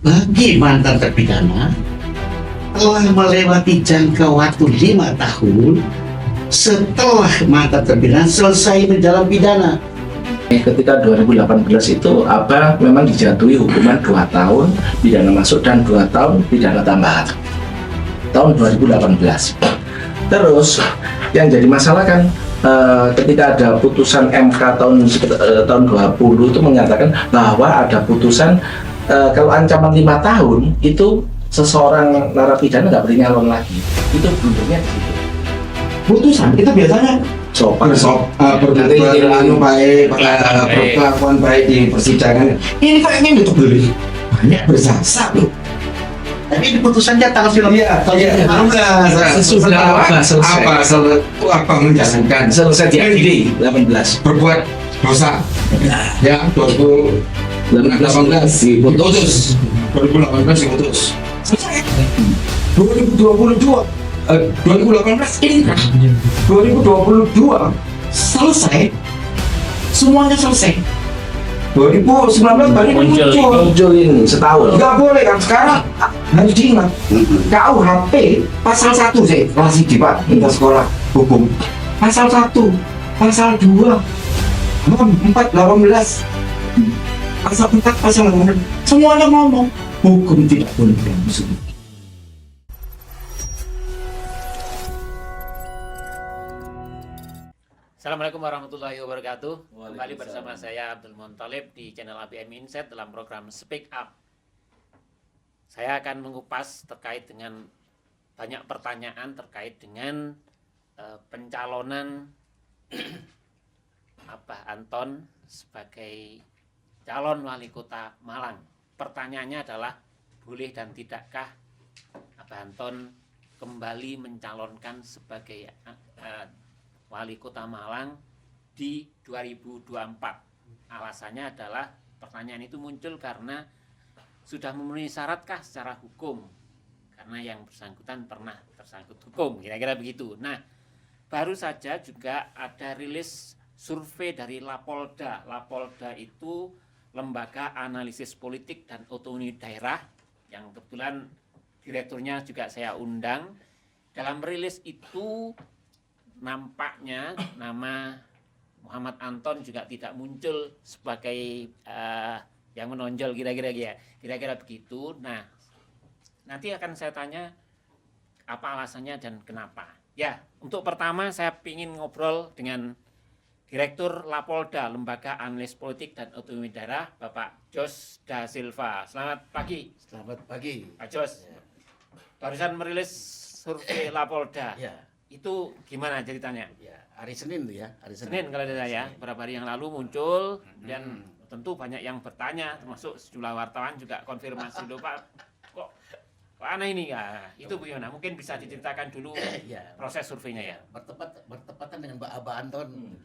bagi mantan terpidana telah melewati jangka waktu 5 tahun setelah mantan terpidana selesai menjalani pidana. Ketika 2018 itu memang dijatuhi hukuman 2 tahun pidana masuk dan 2 tahun pidana tambahan tahun 2018. Terus yang jadi masalah kan ketika ada putusan MK tahun 20 itu menyatakan bahwa ada putusan kalau ancaman 5 tahun itu seseorang narapidana nggak boleh nyalon lagi. Itu blundernya gitu. Putusan kita biasanya berlaku baik, perlakuan baik di persidangan. Ini kok ini untuk beli banyak berjasa loh. tapi di putusannya tanggal 19. Apa menjalankan Selesai diadili 18. berbuat dosa ya 2018 diputus 2018 selesai 2022 2018 ini 2022 selesai semuanya selesai 2019 baru muncul ini setahun. nggak boleh kan sekarang harus diingat KUHP pasal 1 sih masih di Pak kita sekolah hukum pasal 1 pasal 2 4 18 pasal 4 pasal 6 semuanya ngomong hukum tidak boleh bermusuh. Assalamualaikum warahmatullahi wabarakatuh. Kembali bersama saya Abdul Montalib di channel ABM Insight dalam program Speak Up. Saya akan mengupas terkait dengan banyak pertanyaan terkait dengan pencalonan Abah Anton sebagai calon wali kota Malang. Pertanyaannya adalah boleh dan tidakkah Abah Anton kembali mencalonkan sebagai wali kota Malang di 2024. Alasannya adalah pertanyaan itu muncul karena sudah memenuhi syaratkah secara hukum, karena yang bersangkutan pernah tersangkut hukum, kira-kira begitu. Nah, baru saja juga ada rilis survei dari Lapolda. Lapolda itu lembaga analisis politik dan otonomi daerah yang kebetulan direkturnya juga saya undang. Dalam rilis itu nampaknya nama Muhammad Anton juga tidak muncul sebagai yang menonjol, kira-kira begitu. Nah, nanti akan saya tanya apa alasannya dan kenapa. Ya, untuk pertama saya ingin ngobrol dengan Direktur Lapolda, Lembaga Analis Politik dan Otonomi Daerah, Bapak Jos Da Silva. Selamat pagi. Selamat pagi. Pak Jos. Barusan merilis survei Lapolda. Ya. Itu gimana ceritanya? Ya, hari Senin tuh ya, hari Senin kalau ada ya, beberapa hari yang lalu muncul dan tentu banyak yang bertanya, termasuk sejumlah wartawan juga konfirmasi loh Pak, kok aneh ini ya? Itu bagaimana? Mungkin bisa diceritakan dulu ya, proses surveinya ya. bertepatan dengan Abah Anton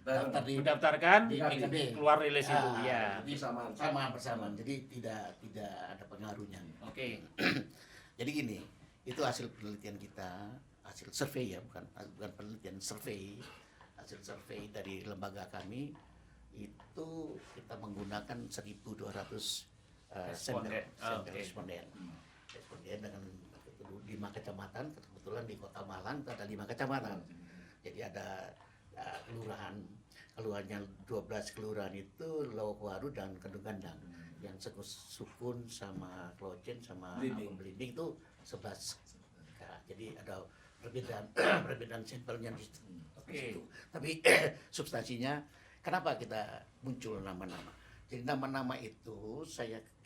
Mendaftarkan, di keluar rilis itu ya. Jadi sama jadi tidak ada pengaruhnya. Oke. Jadi gini, itu hasil penelitian kita, hasil survei ya, bukan penelitian, hasil survei dari lembaga kami itu kita menggunakan 1.200 responden dengan 5 kecamatan. Kebetulan di Kota Malang ada 5 kecamatan. Jadi ada kelurahannya 12 kelurahan itu Lowokwaru dan Kendung Gandang. Yang Sukun sama Klojen sama Belimbing itu 11. Nah, jadi ada perbedaan sampelnya di situ. Okay. Tapi substansinya kenapa kita muncul nama-nama? Jadi nama-nama itu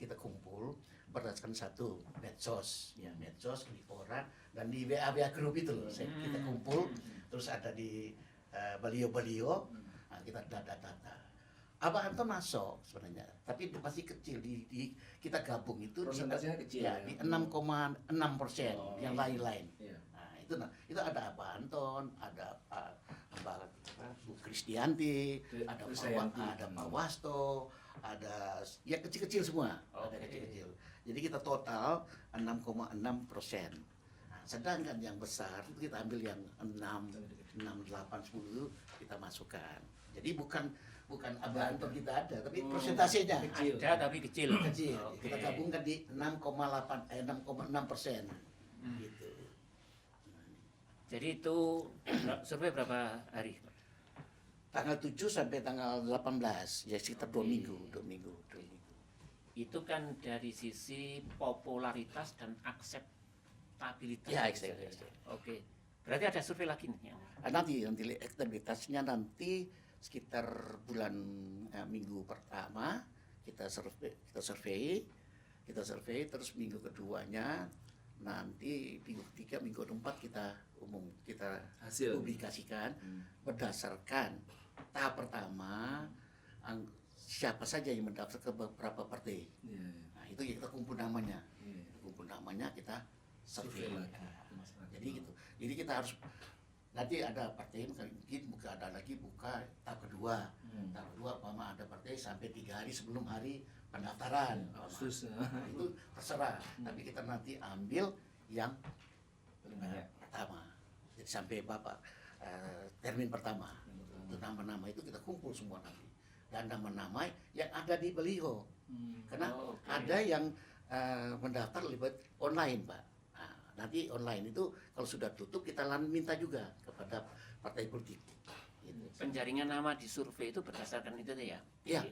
kita kumpul berdasarkan satu medsos, di forum dan di WA grup itu loh. Kita kumpul, terus ada di baliho-baliho, kita data. Abah Anton masuk sebenarnya, tapi masih kecil kita gabung itu persentasenya kecil ya, di 6,6%, yang lain-lain. Ya. Nah, itu ada Abah Anton, ada Bu Kristianti, ada Pak Wasto, ada ya kecil-kecil semua. Ada kecil-kecil. Jadi kita total 6,6%. Nah, sedangkan yang besar itu kita ambil yang 6, 8, 10 kita masukkan. Jadi bukan bukan Abah Anton kita ada, tapi persentasenya Ada tapi kecil. kecil. Oke. Kita gabungkan di 6,6%. Gitu. Jadi itu survei berapa hari? Tanggal 7 sampai tanggal 18, ya sekitar 2 minggu. Itu kan dari sisi popularitas dan akseptabilitas. Ya, akseptabilitas. Oke. Berarti ada survei lagi nih. Nanti elektabilitasnya nanti sekitar bulan minggu pertama kita survei, terus minggu keduanya nanti minggu ketiga, minggu keempat kita Hasil. publikasikan berdasarkan tahap pertama siapa saja yang mendaftar ke beberapa partai. Nah, itu kita kumpul namanya. Kita survei. Jadi gitu. Jadi kita harus nanti ada partai mungkin ada lagi buka tahap kedua. Tahap kedua umpama ada partai sampai 3 hari sebelum hari pendaftaran. Nah, itu terserah. Tapi kita nanti ambil yang pertama. Jadi sampai termin pertama. Itu nama-nama itu kita kumpul semua nanti. Dan nama-nama yang ada di baliho. Karena ada yang mendaftar lewat online, Pak. Nah, nanti online itu kalau sudah tutup kita minta juga kepada partai politik. Gitu. Penjaringan nama di survei itu berdasarkan itu ya. Iya.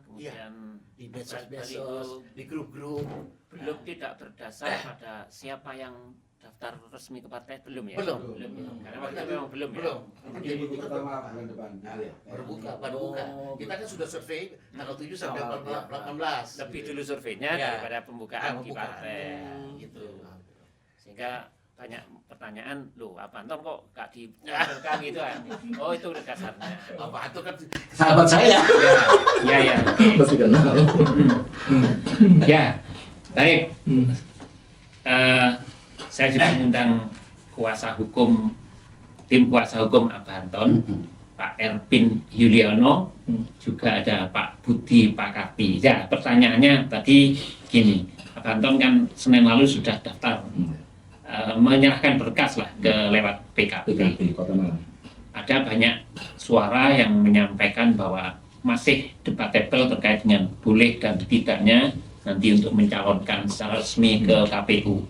Kemudian Di medsos, di grup-grup. belum tidak berdasar pada siapa yang daftar resmi ke partai belum ya? Belum. Karena waktu itu memang belum. Belum. Nanti minggu pertama bulan depan. Gitu ya. Baru buka. Kita kan sudah survei tanggal 7 sampai 18. Lebih dulu surveinya Ya. daripada pembukaan di Pembukaan. partai. Gitu. Sehingga banyak pertanyaan, loh apa Anton kok gak dicampurkan gitu kan? Oh itu udah dasarnya. Apa itu kan Sahabat saya. Ya. Masih kenal. Ya, baik. Saya juga mengundang tim kuasa hukum Abah Anton, Pak Erpin Yuliono, juga ada Pak Budi Pakarti. Ya, pertanyaannya tadi gini, Abah Anton kan Senin lalu sudah daftar, menyerahkan berkas lah lewat PKP. Kota Malang. Ada banyak suara yang menyampaikan bahwa masih debatable terkait dengan boleh dan tidaknya nanti untuk mencalonkan secara resmi ke KPU.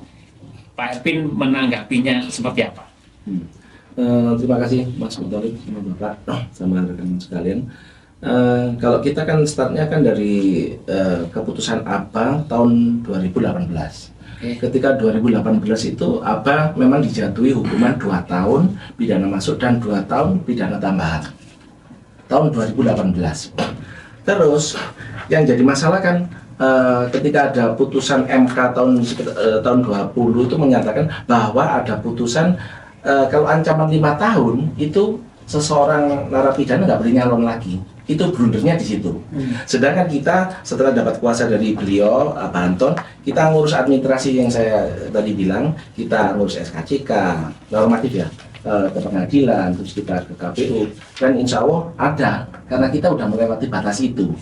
Pak Erpin menanggapinya seperti apa? Terima kasih Mas Mutorik sama Bapak sama rekan sekalian. Kalau kita kan startnya kan dari keputusan APA tahun 2018. Ketika 2018 itu APA memang dijatuhi hukuman 2 tahun pidana masuk dan 2 tahun pidana tambahan. Tahun 2018. Terus yang jadi masalah kan ketika ada putusan MK tahun 20 itu menyatakan bahwa ada putusan kalau ancaman 5 tahun itu seseorang narapidana nggak boleh nyalon lagi. Itu blundernya di situ. Sedangkan kita setelah dapat kuasa dari beliau, Abah Anton, kita ngurus administrasi yang saya tadi bilang, kita ngurus SKCK, normatif ya, ke pengadilan, terus kita ke KPU, dan insya Allah ada, karena kita udah melewati batas itu.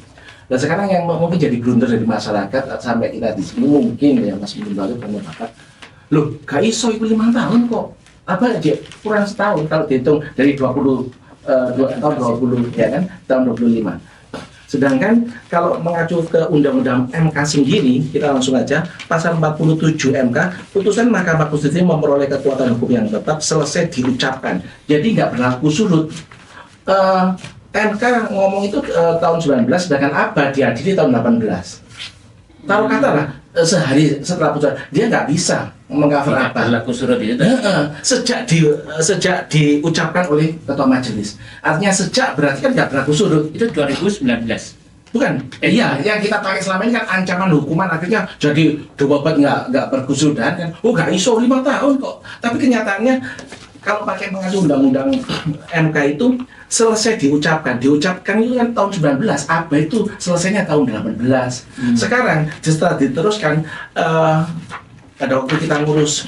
Dan sekarang yang mungkin jadi blunder dari masyarakat sampai kita di sini mungkin ya Mas Mundari dan Bapak, loh, gak iso itu 5 tahun kok. Apa aja kurang setahun kalau dihitung dari 20 tahun 20 ya kan tahun 25. Sedangkan kalau mengacu ke Undang-Undang MK sendiri, kita langsung aja pasal 47 MK, putusan Mahkamah Konstitusi memperoleh kekuatan hukum yang tetap selesai diucapkan. Jadi nggak berlaku surut. MK ngomong itu tahun 19, sedangkan APA diadili tahun 18. Taruh katalah sehari setelah putusan dia nggak bisa mengcover apa Berlaku surut itu. sejak diucapkan oleh ketua majelis. Artinya sejak berarti kan nggak berlaku surut. Itu 2019. Bukan? Iya, yang kita pakai selama ini kan ancaman hukuman akhirnya jadi dobat nggak berkesudahan kan. Oh nggak iso 5 tahun kok. Tapi kenyataannya kalau pakai mengacu undang-undang MK itu selesai diucapkan itu kan tahun 19, apa itu selesainya tahun 18. Sekarang setelah diteruskan pada waktu kita ngurus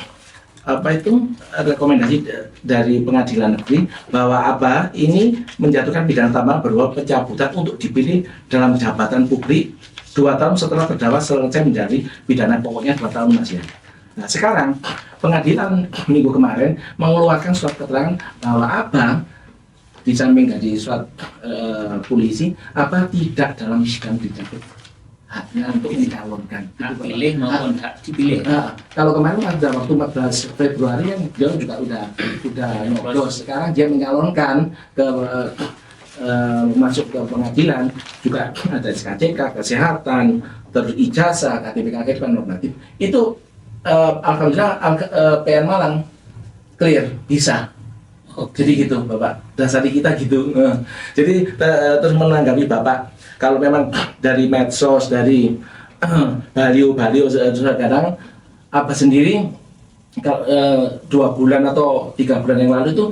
rekomendasi dari pengadilan negeri bahwa apa ini menjatuhkan pidana tambahan berupa pencabutan untuk dipilih dalam jabatan publik 2 tahun setelah terdakwa selesai menjadi pidana pokoknya 2 tahun Mas ya. Nah sekarang pengadilan minggu kemarin mengeluarkan surat keterangan bahwa abang di samping dari surat polisi, apa tidak dalam sidang dicabut haknya untuk mencalonkan. Hak pilih maupun hak dipilih. Kalau kemarin ada waktu 14 Februari yang dia juga udah nyoblos. Sekarang dia mencalonkan ke masuk ke pengadilan, juga ada SKCK, kesehatan, terus ijazah, KTP dan normatif. Itu alhamdulillah PN Malang clear, bisa. Jadi gitu Bapak, dasari kita gitu. Jadi terus menanggapi Bapak, kalau memang dari medsos, dari baliho-baliho kadang apa sendiri, kalau 2 bulan atau 3 bulan yang lalu itu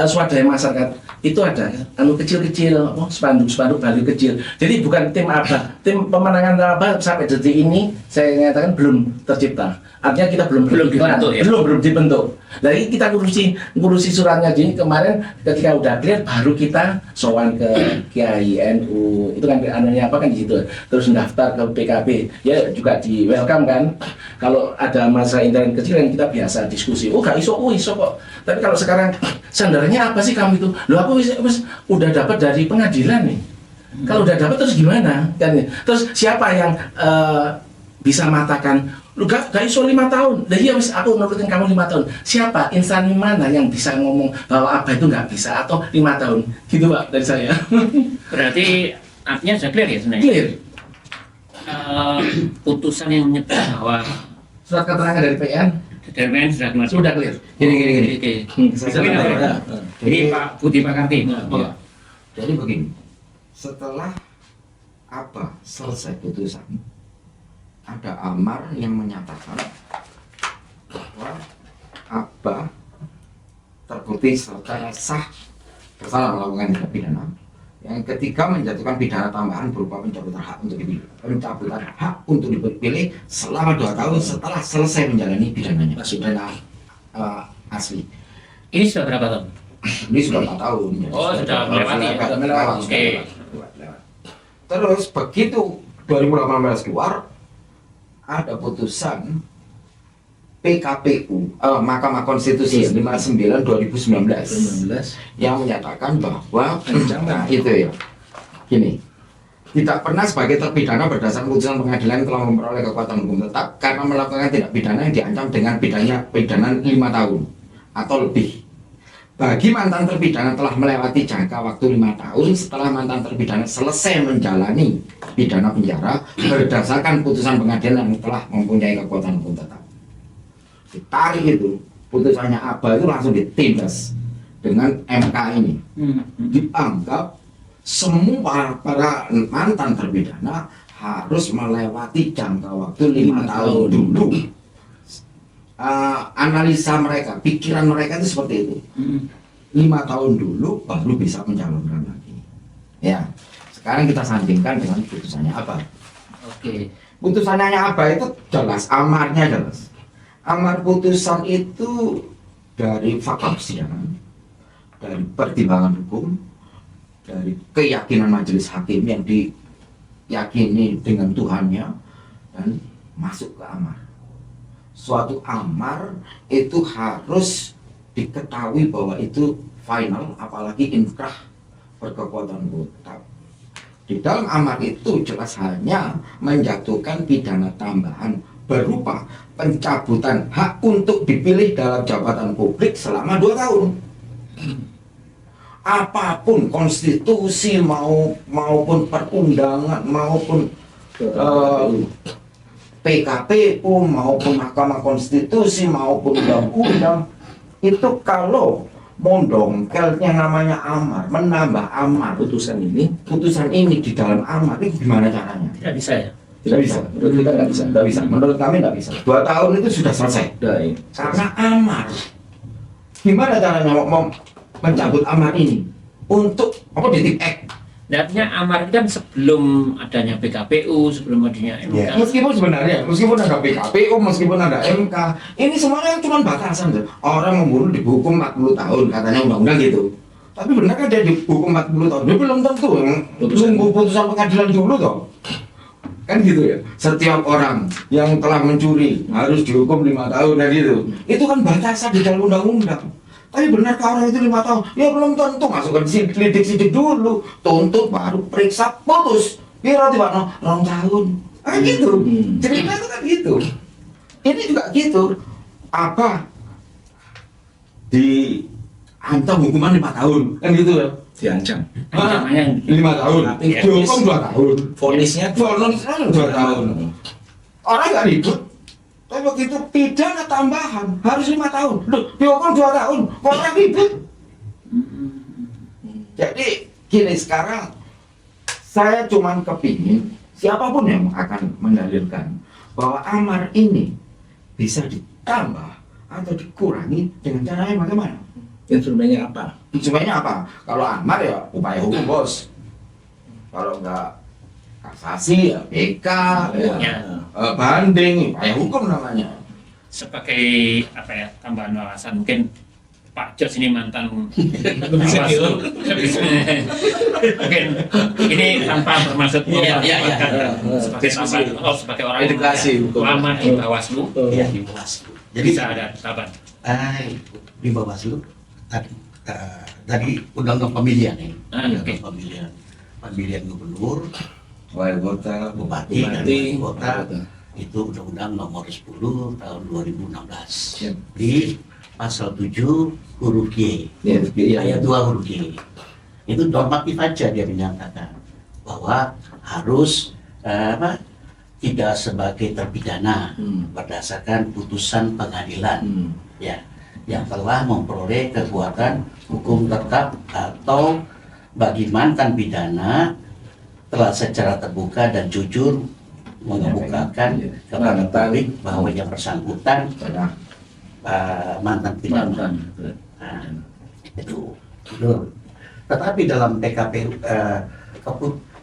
swadaya masyarakat itu ada kecil-kecil, spanduk-spanduk baliho kecil. Jadi bukan tim apa, tim pemenangan apa sampai detik ini saya nyatakan belum tercipta. Artinya kita belum dibentuk, ya? belum dibentuk. Lagi kita ngurusi suratnya jadi kemarin ketika udah clear baru kita sowan ke Kiai NU itu kan anunya apa kan di situ, terus daftar ke PKB ya juga di welcome kan. Kalau ada masa internet kecil yang kita biasa diskusi, oh gak iso kok. Tapi kalau sekarang sandarnya apa sih kamu itu? Loh aku udah dapat dari pengadilan nih. Kalau udah dapat terus gimana kan? Terus siapa yang bisa matakan lu gak iso 5 tahun. Nah iya aku nurutin kamu 5 tahun. Siapa insan mana yang bisa ngomong bahwa apa itu nggak bisa atau 5 tahun? Gitu Pak dari saya. Berarti artinya sudah clear ya sebenarnya. Clear. Putusan yang menyebut bahwa Surat keterangan dari PN sudah keluar. sudah clear. Gini. Oke. Bisa Ini apa? ya. Jadi Pak Budi Pakarti. Iya. Jadi begini, setelah apa selesai putusan, ada amar yang menyatakan bahwa Abah terbukti secara sah bersalah melakukan tindak pidana. Yang ketiga menjatuhkan pidana tambahan berupa pencabutan hak untuk dipilih selama 2 tahun setelah selesai menjalani pidananya. Pidana asli. Ini sudah berapa tahun? Ini sudah 4 tahun. Oh, sudah melewati ya? Sudah melewati. Oke. Terus begitu 2018 keluar, ada putusan PKPU, Mahkamah Konstitusi 59 2019 yang menyatakan bahwa nah, itu ya, gini, tidak pernah sebagai terpidana berdasarkan putusan pengadilan telah memperoleh kekuatan hukum tetap karena melakukan tindak pidana yang diancam dengan pidana 5 tahun atau lebih. Bagi mantan terpidana telah melewati jangka waktu 5 tahun setelah mantan terpidana selesai menjalani pidana penjara berdasarkan putusan pengadilan yang telah mempunyai kekuatan hukum tetap. Ditarik itu, putusannya Abah itu langsung ditindas dengan MK ini. Dianggap semua para mantan terpidana harus melewati jangka waktu 5 tahun dulu. Analisa mereka, pikiran mereka itu seperti itu. 5 tahun dulu baru bisa mencalonkan lagi. Ya, sekarang kita sandingkan dengan putusannya Abah. Oke. Putusannya Abah itu jelas, amarnya jelas. Amar putusan itu dari fakta persidangan, dari pertimbangan hukum, dari keyakinan majelis hakim yang diyakini dengan Tuhannya, dan masuk ke amar. Suatu amar itu harus diketahui bahwa itu final, apalagi inkrah berkekuatan tetap. Di dalam amar itu jelas hanya menjatuhkan pidana tambahan berupa pencabutan hak untuk dipilih dalam jabatan publik selama 2 tahun. Apapun konstitusi maupun perundangan maupun PKPU maupun Mahkamah Konstitusi maupun undang-undang itu kalau mondongkelnya namanya amar, menambah amar putusan ini di dalam amar itu gimana caranya? Tidak bisa ya? Tidak bisa. Menurut kita nggak bisa. Menurut kami nggak bisa. 2 tahun itu sudah selesai. Karena amar. Gimana caranya mau mencabut amar ini untuk apa di X? Artinya amar itu kan sebelum adanya PKPU, sebelum adanya MK. Ya, meskipun ada PKPU, meskipun ada MK, ini semuanya cuma batasan. Orang membunuh dihukum 40 tahun, katanya undang-undang gitu. Tapi benar kan dia dihukum 40 tahun? Dia belum tentu. Tunggu putusan pengadilan dulu toh. Kan gitu ya. Setiap orang yang telah mencuri harus dihukum 5 tahun dan gitu. Itu kan batasan di dalam undang-undang. Tapi benarkah orang itu 5 tahun? Ya belum tentu, masukkan sidik dulu, tuntut baru periksa, putus. Biar tiba no, 2 tahun. Gitu. Cerita itu kan gitu. Ini juga gitu. Apa? Diancam hukuman 5 tahun, kan gitu ya? Diancam. Ancamannya 5 tahun, dihukum 2 tahun. Vonisnya 2 tahun. Orang nggak ribut. Tapi begitu pidana tambahan harus 5 tahun. Loh, dihukum 2 tahun. Kok orang ribut? Jadi gini, sekarang saya cuman kepingin siapapun yang akan mendalilkan bahwa amar ini bisa ditambah atau dikurangi dengan cara yang bagaimana? instrumennya apa? Instrumennya apa? Kalau amar ya upaya hukum bos. Kalau enggak kasasi ya PK, Ya. banding, upaya hukum namanya. Sebagai apa ya, tambahan wawasan, mungkin Pak Jos ini mantan Bawaslu. Mungkin ini tanpa bermaksud memanfaatkan sebagai tambahan, sebagai orang Edukasi hukum. lama di Bawaslu, Ya, di Bawaslu. Jadi bisa ada tambahan. di Bawaslu tadi undang-undang pemilihan ini, Oke. pemilihan gubernur, Wali kota, bupati, dan Bupati, wali kota kota. itu undang-undang nomor 10 tahun 2016 Siap. di pasal 7 huruf G, Ya, iya. ayat 2 huruf G. Itu normatif aja dia menyatakan bahwa harus tidak sebagai terpidana berdasarkan putusan pengadilan ya yang telah memperoleh kekuatan hukum tetap atau bagi mantan pidana telah secara terbuka dan jujur mengemukakan kepada publik bahwa yang bersangkutan mantan pidana. Nah, itu. Tetapi dalam PKPU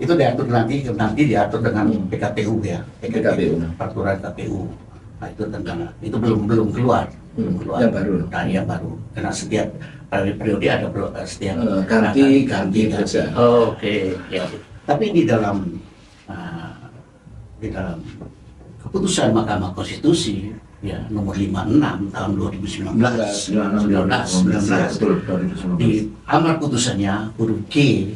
itu diatur nanti diatur dengan PKPU ya, PKPU. peraturan KPU. Nah, itu tentang itu belum keluar. Yang baru. Nah, yang baru. Karena setiap periode ada setiap ganti terus ya. Oke, ya. Tapi di dalam keputusan Mahkamah Konstitusi ya nomor 56 tahun 2019 di amar putusannya huruf G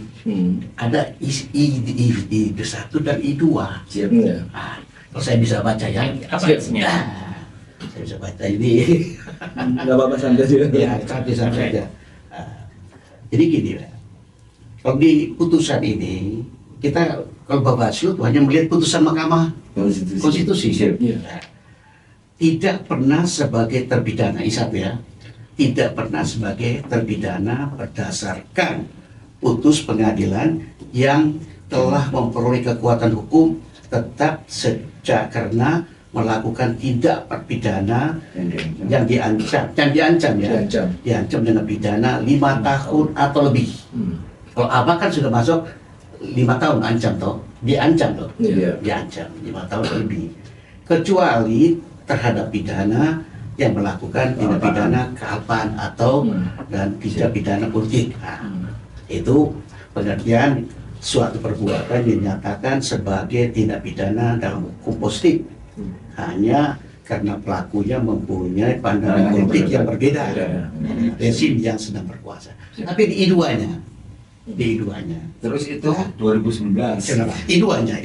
ada I1 dan I2. Siap ya. Nah, kalau saya bisa baca ya. Apa isinya? Saya bisa baca ini. Nggak apa-apa santai aja. Ya, santai saja. Jadi gini ya. Kalau di putusan ini kita kalau Bawaslu hanya melihat putusan Mahkamah Konstitusi. Iya. Tidak pernah sebagai terpidana I1 ya. Tidak pernah sebagai terpidana berdasarkan putus pengadilan yang telah memperoleh kekuatan hukum tetap sejak karena melakukan tindak pidana yang diancam dengan pidana 5 tahun atau lebih. Kalau Abah kan sudah masuk 5 tahun diancam toh, Iya. diancam 5 tahun atau lebih. Kecuali terhadap pidana yang melakukan tindak pidana kealpaan atau dan tindak pidana politik. Nah, itu pengertian suatu perbuatan dinyatakan sebagai tindak pidana dalam hukum positif hanya karena pelakunya mempunyai pandangan politik yang berbeda rezim yang sedang berkuasa. Tapi di I2-nya Terus itu 2019. I2-nya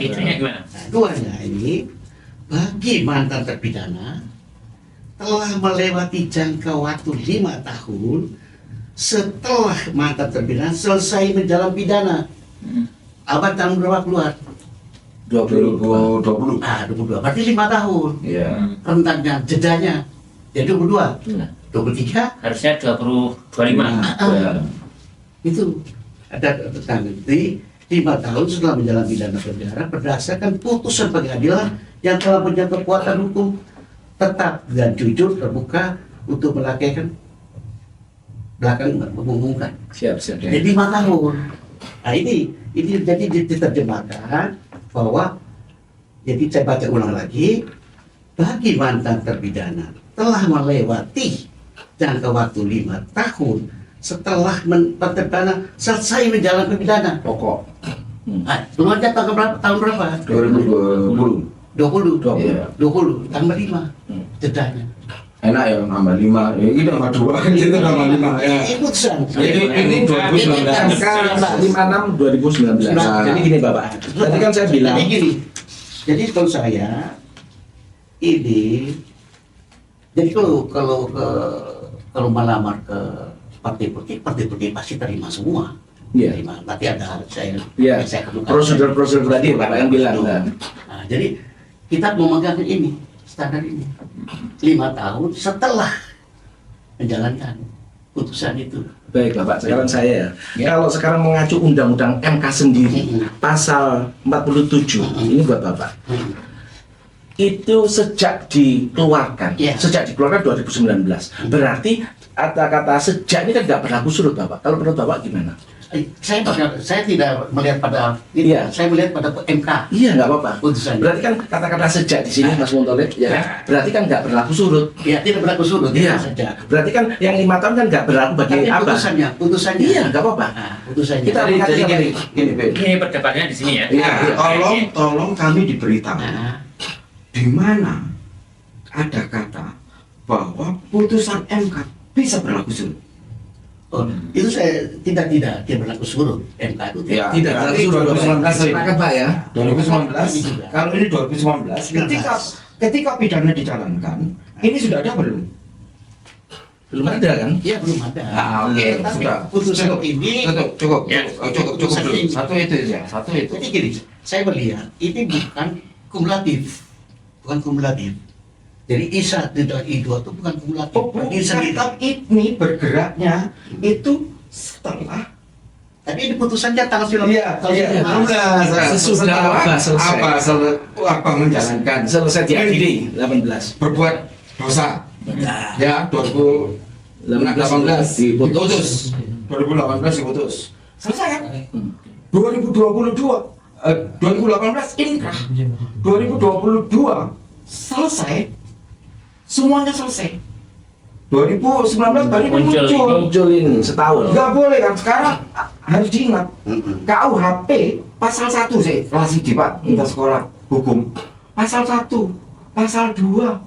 Itunya gimana? I2-nya ini bagi mantan terpidana telah melewati jangka waktu 5 tahun setelah mantan terpidana selesai menjalani pidana. Abad tahun berapa keluar? 2020. 22. Berarti 5 tahun. Iya. Rentannya, jedanya. Jadi 22. 23. Harusnya 25. Itu ada tentang di 5 tahun setelah menjalani pidana penjara berdasarkan putusan pengadilan yang telah punya kekuatan hukum tetap dan jujur terbuka untuk melakukan belakang mengumumkan. Siap. Jadi 5 tahun. Nah ini jadi diterjemahkan bahwa jadi saya baca ulang lagi bagi mantan terpidana telah melewati jangka waktu 5 tahun setelah terpidana selesai menjalani pidana Pokok. Nah, keluarnya tahun berapa? 2020. 20 Iya. 20 tambah 5 jedanya enak ya nambah 5, ya ini nambah 2 gitu nambah 5 ya. Ini putusan. Ini 2019. MK 56 2019. Jadi gini Bapak, tadi kan saya bilang Jadi gini, jadi kalau saya ini, jadi kalau melamar ke partai politik pasti terima semua. Iya. Terima. Nanti ada Iya, saya kemukakan. prosedur tadi Bapak yang bilang kan. Nah, jadi kita memegang ini standar ini 5 tahun setelah menjalankan putusan itu. Baik Bapak, sekarang saya Ya. kalau sekarang mengacu Undang-Undang MK sendiri pasal 47 ini buat Bapak. Itu sejak dikeluarkan, Ya. sejak dikeluarkan 2019. Berarti kata-kata sejak ini kan tidak berlaku surut Bapak. Kalau menurut Bapak gimana? Saya tidak melihat pada itu, Iya. saya melihat pada MK Iya nggak apa-apa. putusan. Berarti kan kata-kata sejak di sini Mas Muntolib, ya kan? Berarti kan nggak berlaku surut. Ya tidak berlaku surut Iya. saja. Berarti kan yang 5 tahun kan nggak berlaku bagi Tapi apa? putusannya. Iya nggak apa-apa. Nah, putusannya. Kita Jadi mengacu gini, Ben. Ini perdebatannya di sini ya. Ya, tolong kami diberitahu Nah, di mana ada kata bahwa putusan MK bisa berlaku surut. oh, itu saya tidak berlaku surut. MK itu Ya, Tidak berlaku surut. 2019 ini. Sepakat Pak ya? 2019, Ini juga. kalau ini 2019, ketika pidana dijalankan, ini sudah ada belum? Belum ada kan? Iya belum ada. Oke, Tapi sudah. putusan Cukup. ini. Cukup, Ya. cukup dulu. Satu itu ya, satu itu. Jadi gini, saya melihat ini bukan kumulatif, Jadi I1 dan I2 itu bukan kumulatif. Oh, Berdiri sendiri. bukan, ini bergeraknya itu setelah. Tapi ini putusannya tanggal 19. Iya, Tanggal iya. 19. Sesudah apa selesai? Apa menjalankan Selesai diadili 18. berbuat dosa. Nah, Ya, 2018 diputus. 2018 diputus. Selesai kan? 2022 2018 inkrah. 2022 selesai. Semuanya selesai. 2019 baru Muncul. muncul. Muncul ini setahun. Nggak boleh kan sekarang harus diingat. mm-mm. KUHP pasal 1 sih masih di Pak kita sekolah hukum. Pasal 1, pasal 2,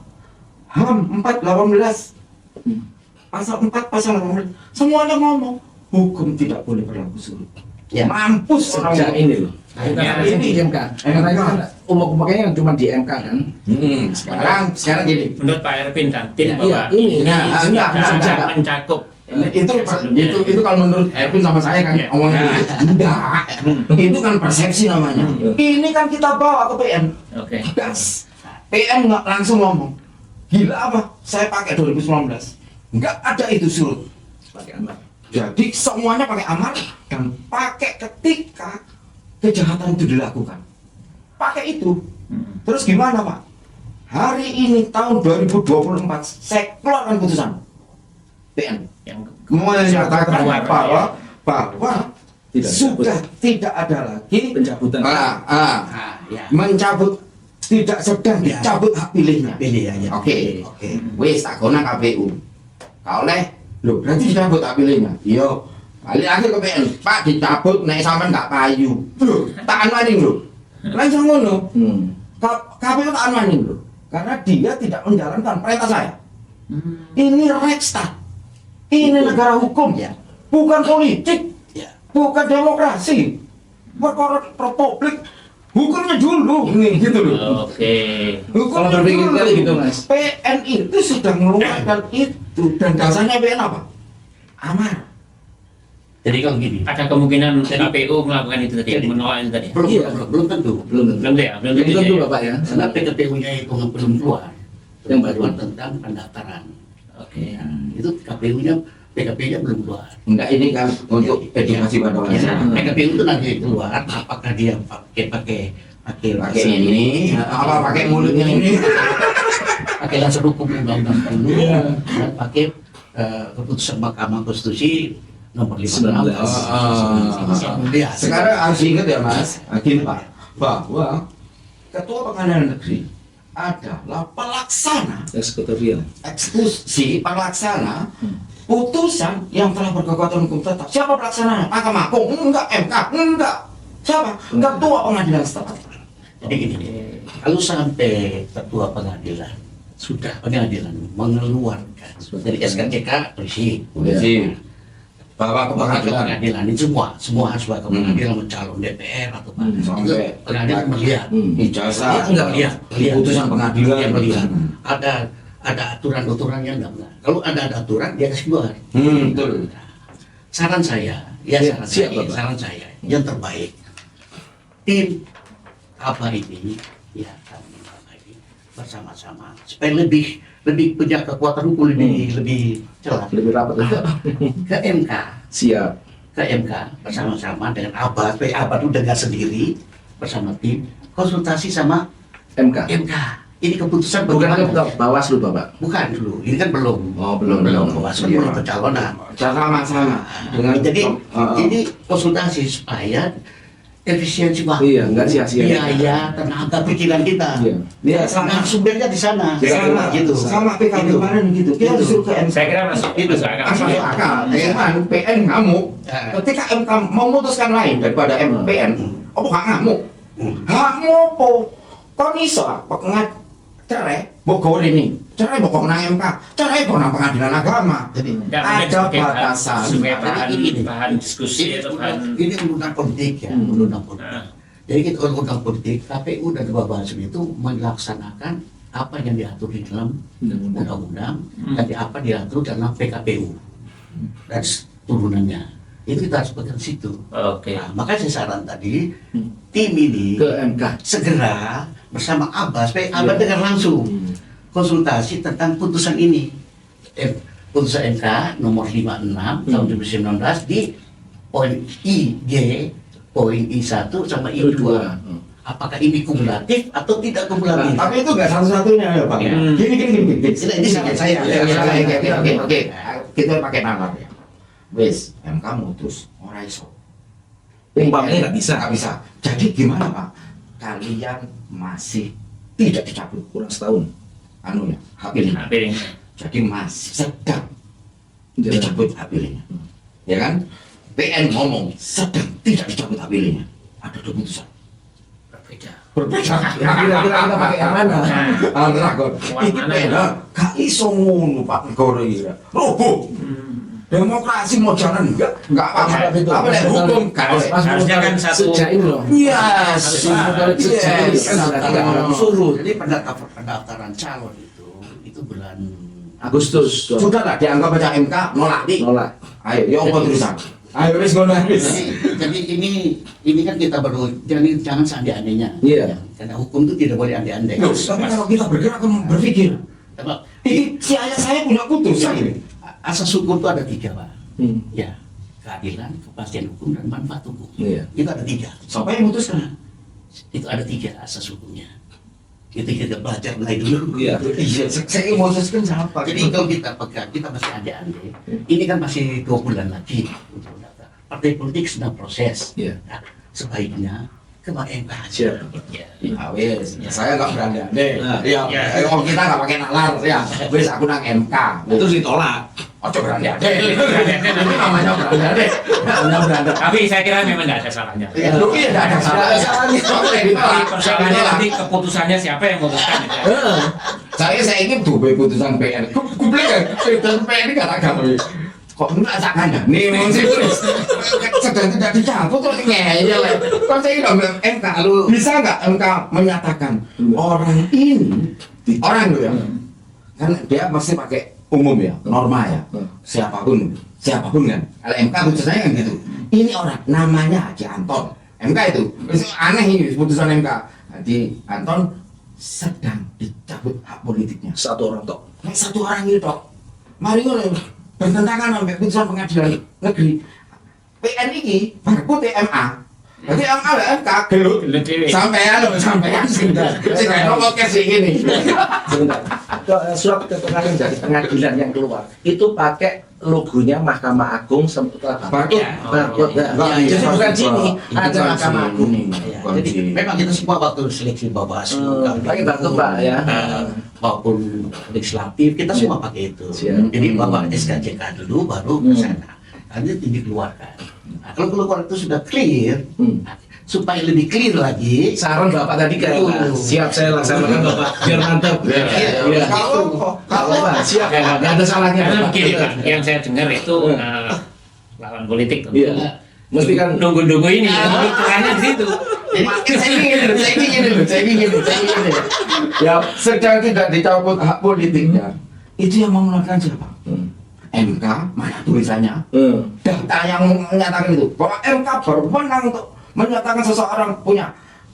HAM 418. Pasal 4, pasal 18. Semuanya ngomong hukum tidak boleh berlaku surut. Ya. Mampus orang Sejak ini loh. Ya, Bukan di MK. Karena itu kan umum-umumnya yang cuma di MK kan. Sekarang gini. Menurut Pak Ervin dan tim Iya, bahwa ini. Nah, enggak, tidak enggak. mencakup Itu kalau menurut Erwin sama saya kan Ya. ngomongnya enggak. Itu kan persepsi namanya. Ini kan kita bawa ke PN. Oke. Gas. PN nggak langsung ngomong. Gila apa? Saya pakai 2019. Nggak ada itu surut. Pakai amat. Jadi semuanya pakai amar dan pakai ketika kejahatan itu dilakukan. Pakai itu. Terus gimana Pak? Hari ini tahun 2024 saya keluarkan putusan PN Yang menyatakan keluar, bahwa Tidak sudah tidak ada lagi pencabutan. Nah, ya. mencabut, tidak sedang Ya. dicabut hak pilihnya. Pilih ya. Oke, wis tak kona KPU. Kau oleh, loh berarti dicabut hak pilihnya. Iya, balik lagi ke PN. Pak dicabut, nek sampean nggak payu. Loh, tak maning loh. Langsung ngono. KPU tak maning loh. Karena dia tidak menjalankan perintah saya. Ini Rekstad. Ini negara hukum Ya. bukan politik, Ya. bukan demokrasi. Perkara republik hukumnya dulu nih gitu loh. Oke. Hukumnya Kalau berpikir dulu. kali gitu, Mas. PN itu sudah mengeluarkan itu dan dasarnya PN apa? Amar. Jadi kalau gini, Ada kemungkinan KPU melakukan itu tadi, Jadi- menolak itu tadi. belum tentu. Belum tentu. Belum ya, belum Belum tentu tentu ya. Bapak ya. Karena PKPU-nya itu belum keluar. Yang baru. Keluar tentang pendaftaran. Oke. Ya, itu PKPU-nya belum keluar. Enggak, ini kan untuk edukasi pada Ya, masyarakat. PKPU itu nanti keluar, apakah dia pakai Pakai ini, apa pakai mulutnya ini? pakai dasar hukum undang-undang dulu dan pakai keputusan Mahkamah Konstitusi nomor 15. Ya, Sekarang harus ingat ya Mas, gini Pak, bahwa Ketua Pengadilan Negeri adalah pelaksana Eksekutorial. eksekusi pelaksana putusan yang telah berkekuatan hukum tetap. Siapa pelaksananya? Mahkamah Agung? Enggak. MK? Enggak. Siapa? Ketua Pengadilan setempat. Jadi gini, kalau sampai ketua pengadilan sudah pengadilan mengeluarkan dari SKCK polisi. Polisi. Bawa ke Bawa ke pengadilan. pengadilan ini semua harus bawa ke pengadilan mencalon DPR atau apa. Itu Sampai pengadilan melihat. ijazah. Dia enggak melihat. Putusan pengadilan. Dia melihat. Ada aturan-aturan yang enggak benar. Kalau ada aturan dia kasih keluar. Betul. Saran saya, ya Ya, saran siap, saya, Bapak. saran saya yang terbaik. Tim apa ini, ya kami apa ini bersama-sama supaya lebih punya kekuatan hukum lebih jelas Lebih rapat. ke MK. Siap. Ke MK bersama-sama dengan Abad, supaya Abad itu dengar sendiri bersama tim konsultasi sama MK. MK. Ini keputusan Bukan bagaimana? ke Bawaslu, Bapak. Bukan dulu, ini kan belum. Oh, belum. Bawaslu Iya. belum pencalonan. Sama dengan Jadi uh, ini konsultasi supaya efisiensi waktu, Iya, nggak sia-sia. biaya, tenaga, pikiran kita. Iya. Iya, sama. Nah, sumbernya di sana. sama gitu. sama PKB Gitu. kemarin gitu. Kita Gitu. disuruh ke MK. Saya kira masuk Itu. masuk akal. Masuk akal. Cuman PN ngamuk. Ya. Ketika MK memutuskan lain daripada PN, apa gak ngamuk? Ngamuk po. Kok iso pengat cerai bogor ini. Cerai bogor nang MK. Cerai bogor nang pengadilan agama. Jadi Nggak, mungkin Ada sebagai batasan. sebagai Jadi ini. bahan diskusi atau bahan ini undang politik ya, undang politik. Nah. Jadi kita undang politik, KPU dan Bawaslu itu melaksanakan apa yang diatur di dalam undang-undang dan apa diatur dalam PKPU dan turunannya. Itu kita harus pegang situ. Oke. Nah, maka saya saran tadi tim ini Ke MK. segera bersama Abbas, supaya Abbas dengar langsung konsultasi tentang putusan ini. Putusan MK nomor 56 tahun 2019 di poin IG, poin I1 sama I2. Apakah ini kumulatif atau tidak kumulatif? Tapi itu nggak satu-satunya ya Pak. Ya. Gini. Ini saran saya. Oke. Kita pakai nalar ya. Wes, MK mutus ora iso. Umpamanya nggak bisa. Nggak bisa. Jadi gimana Pak? Kalian masih tidak dicabut Kurang setahun. anunya, hak pilihnya. Nah, piring. Jadi masih sedang dicabut hak pilihnya. Ya kan? PN ngomong sedang tidak dicabut hak pilihnya. Ada dua putusan. Berbeda. Berbeda. Kira-kira kita pakai yang mana? Antara kok. Yang Iki mana ya? beda. Gak iso ngono Pak negara iki. Roboh. Demokrasi mau jalan enggak apa-apa. Apa nek hukum gak boleh. Harusnya kan satu Sejak ini loh. Yes. Yes. Suruh. Jadi pendaftaran calon itu bulan Agustus. Sudah lah dianggap aja MK nolak. Nolak. Ayo, ya apa terusan? Ayo wis ngono wis. jadi ini kan kita baru jangan seandai-andainya. Iya. Karena hukum itu tidak boleh andai-andai. Loh, tapi kalau kita bergerak kan berpikir. Apa? Ini si ayah saya punya putusan ini. Asas hukum itu ada 3 Pak. Hmm. Ya, keadilan, kepastian hukum dan manfaat hukum. Iya. Itu ada 3. Siapa yang memutuskan? Itu ada 3 asas hukumnya. Itu kita belajar mulai dulu. Iya, saya memutuskan siapa? Jadi kalau kita pegang, kita masih andai-andai. Ini kan masih 2 bulan lagi untuk mendaftar. Partai politik sedang proses. Iya. Nah, sebaiknya ke MK aja. Siap. Ya. Ya wes, saya nggak berani deh. Nah, Ya, kalau kita nggak pakai nalar, ya wes aku nang MK. Itu ditolak. Ojo berani deh. Itu namanya berani deh. Namanya berani. Tapi saya kira memang nggak ada salahnya. Ya, lu iya nggak ada salahnya. Tapi persoalannya nanti keputusannya siapa yang memutuskan ya. Saya ingin tuh putusan PN. Kublek kan, putusan PN ini nggak agama. Kok nggak sakanya? Nih mesti sedang tidak dicabut kok ngeyel. Kok saya nggak bilang MK lu bisa nggak MK menyatakan orang ini orang lu ya? Kan dia masih pakai umum ya, norma ya. Siapapun kan. Kalau MK putusannya kan gitu. Ini orang namanya Haji Anton. MK itu aneh ini putusan MK. Haji Anton sedang dicabut hak politiknya. Satu orang tok. Nek satu orang itu tok. Mari ngono bertentangan sampai putusan pengadilan negeri. PN ini baru TMA. Jadi MA lah MK gelut. Sampean sudah. Saya ngomong ke sini. Sebentar. Surat keterangan dari pengadilan yang keluar itu pakai logonya Mahkamah Agung sementara Barcode. barcode. Ya, Jadi bukan sini, Itu ada kan Mahkamah sini. Agung. Ya, jadi memang kita semua waktu seleksi Bawaslu, Pakai barcode Pak ya. maupun legislatif kita semua pakai itu. Siap. Jadi bawa SKCK dulu baru ke sana. Nanti dikeluarkan. Nah, kalau keluar itu sudah clear, nah, supaya lebih clear lagi. Saran Bapak tadi kan Betul. siap saya laksanakan Bapak biar mantap. Iya. Kalau Pak siap ya, nggak ada salahnya Karena Bapak. begini Pak, yang saya dengar itu lawan politik tentu. Iya. Mesti kan Nunggu-nunggu ini, caranya di situ. Saya ingin ya sedang tidak dicabut hak politiknya itu yang mengeluarkan siapa? MK mana tulisannya? Data yang menyatakan itu bahwa MK berwenang untuk menyatakan seseorang punya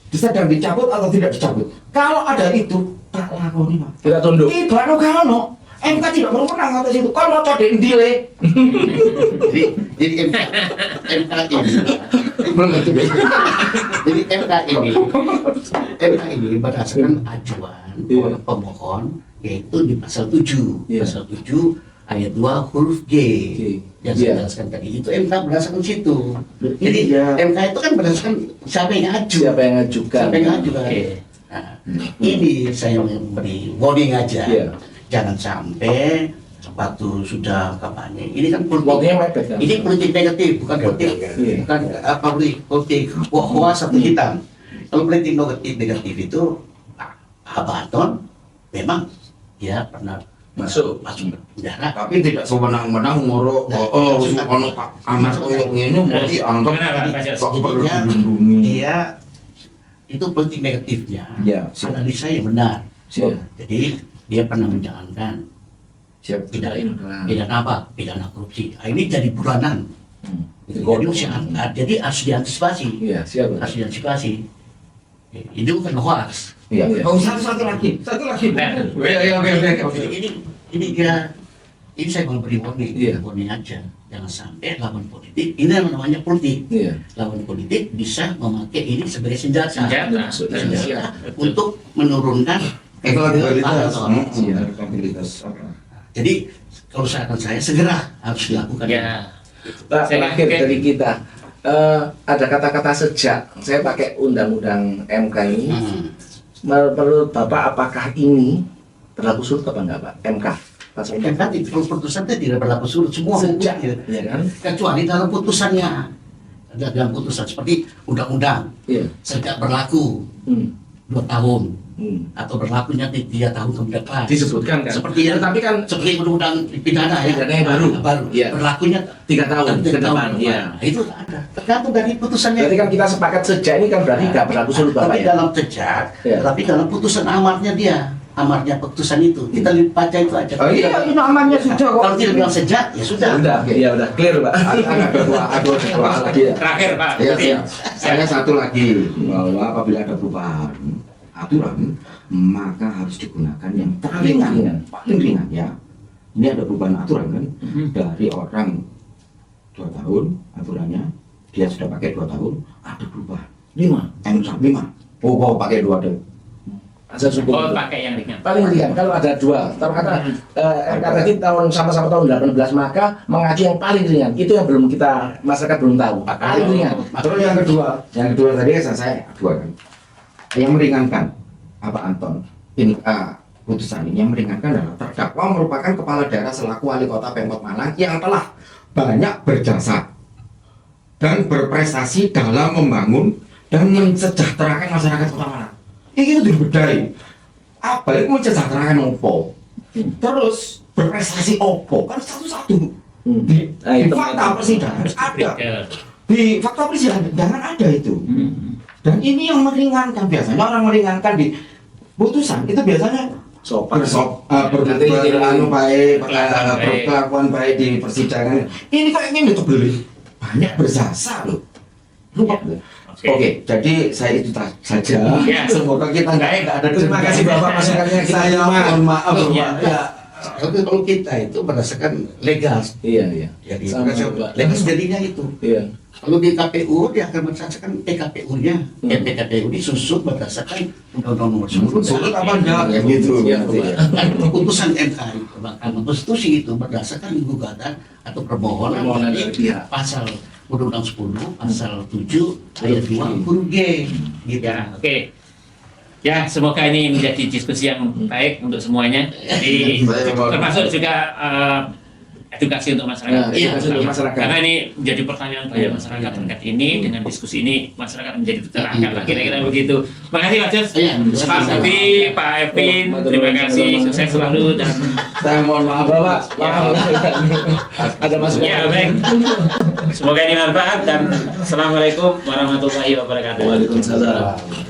sedang dicabut atau tidak dicabut. Kalau ada itu tak lakoni Pak. kita tunduk. Ibanu kalau MK tidak berwenang atas itu. Kalau mau codek ndile. Jadi MK ini belum ngerti. Jadi MK ini berdasarkan ajuan oleh pemohon yaitu di pasal 7 Iya. pasal 7 ayat 2 huruf G yang saya Iya. jelaskan tadi itu MK berdasarkan situ. Jadi Iya. MK itu kan berdasarkan siapa yang aju, Siapa yang ngajukan? siapa yang ngajukan. Oke. Nah, ini saya memberi warning aja. Iya. Jangan sampai waktu sudah kampanye. Ini kan Waktunya politik. mepet kan? Ini politik negatif, bukan politik, Iya. bukan politik hoax atau hitam. Kalau politik negatif itu Abaton memang dia pernah Masuk. penjara. Tapi tidak sewenang-wenang ngoro ono Pak Ahmad koyo ngene mau dianggap Gimana, Pak Jas? kok perlu Dia- dilindungi. Dia itu politik negatifnya. Iya, siap. Analisa yang benar. Siap. Jadi dia pernah menjalankan Siap. pidana apa? Pidana korupsi. Nah, ini jadi bulanan. Itu Jadi, jadi harus diantisipasi. Iya, siap. Harus diantisipasi. Ini bukan hoax. Iya. Iya. Oh, satu lagi. Iya, oke. Ini dia. Ini saya mau beri warning, Iya. warning aja. Jangan sampai lawan politik. Ini yang namanya politik. Iya. Lawan politik bisa memakai ini sebagai senjata. Senjata. Maksudnya Senjata siap. untuk menurunkan Elektabilitas. Iya. Elektabilitas. Jadi kalau saran saya segera harus dilakukan. Ya. Pak, Saya terakhir yakin- dari kita ada kata-kata sejak. Saya pakai undang-undang MK ini. Menurut Bapak apakah ini berlaku surut apa enggak Pak? MK. Pasal MK itu putusan itu tidak berlaku surut semua Sejak, hukumnya. ya kan? Kecuali dalam putusannya. Dalam putusan seperti undang-undang Iya. sejak berlaku Hmm. 2 tahun Hmm. atau berlakunya 3 tahun kemudian kelas. Disebutkan kan? Seperti yang tapi kan seperti undang-undang pidana ya. Pidana yang baru. Iya. Berlakunya 3 tahun ke 3 depan. tahun. Iya. Nah, itu ada. Tergantung dari putusannya. Berarti kan kita sepakat sejak ini kan berarti nggak berlaku surut Bapak Tapi ya? dalam sejak, Iya. tapi dalam putusan amarnya dia, amarnya putusan itu kita baca itu aja. Oh iya, ini amannya sudah kok. Kalau tidak bilang sejak, ya sudah. Udah, iya udah clear Pak. Ada dua lagi ya. Terakhir Pak. Ya, Jadi, saya satu lagi bahwa apabila ada perubahan aturan maka harus digunakan yang paling ringan ya. Ini ada perubahan aturan kan dari orang 2 tahun aturannya dia sudah pakai 2 tahun ada perubahan 5 5. Oh pakai 2 deh. Asal Oh, hukum. pakai yang ringan. Paling ringan kalau ada 2. Taruh kata MK tadi tahun sama-sama tahun 18 maka mengacu yang paling ringan. Itu yang belum kita masyarakat belum tahu. Paling ringan. Terus yang kedua tadi saya dua kan. Yang meringankan apa Anton? Ini putusan ini yang meringankan adalah terdakwa merupakan kepala daerah selaku wali kota Pemkot Malang yang telah banyak berjasa dan berprestasi dalam membangun dan mensejahterakan masyarakat Kota Malang. Ini itu dibedai. Apa itu mensejahterakan opo? Terus berprestasi opo? Kan satu-satu. Di Nah, itu fakta persidangan ada. Ya. Di fakta persidangan ada itu. Dan ini yang meringankan biasanya orang meringankan di putusan itu biasanya Sopan. berkelakuan baik di persidangan. Ini kok ini untuk beli banyak bersasa loh. Lupa. Oke, jadi saya itu saja. Ya. Semoga kita nggak ada. Terima kasih Bapak masukannya. Saya mohon maaf Bapak. Iya. Ya. Tapi kalau kita itu berdasarkan legal, Iya, iya. jadi Sama, berdasarkan Pak. legal jadinya itu. Iya. Kalau di KPU dia akan berdasarkan PKPU-nya, PKPU disusun berdasarkan Undang-Undang Nomor 10. Sulit apa enggak ya gitu. Iya, Dan keputusan MK itu Mahkamah Konstitusi itu berdasarkan gugatan atau permohonan Permohonan dari dari pihak. pasal Undang-Undang 10, pasal 7 ayat 2 huruf G. Gitu. Ya, oke. Ya, semoga ini menjadi diskusi yang baik untuk semuanya. Jadi Baik, Pak. termasuk juga edukasi untuk masyarakat. Nah, edukasi untuk masyarakat. Karena ini menjadi pertanyaan banyak masyarakat terkait ini. Dengan diskusi ini masyarakat menjadi terangkat lah, kira-kira begitu. Terima kasih Pak Jos, Pak Budi, Pak Evin, terima kasih, sukses selalu dan Saya mohon maaf Bapak. Ada masukan. ya baik. Semoga ini manfaat dan assalamualaikum warahmatullahi wabarakatuh. Waalaikumsalam.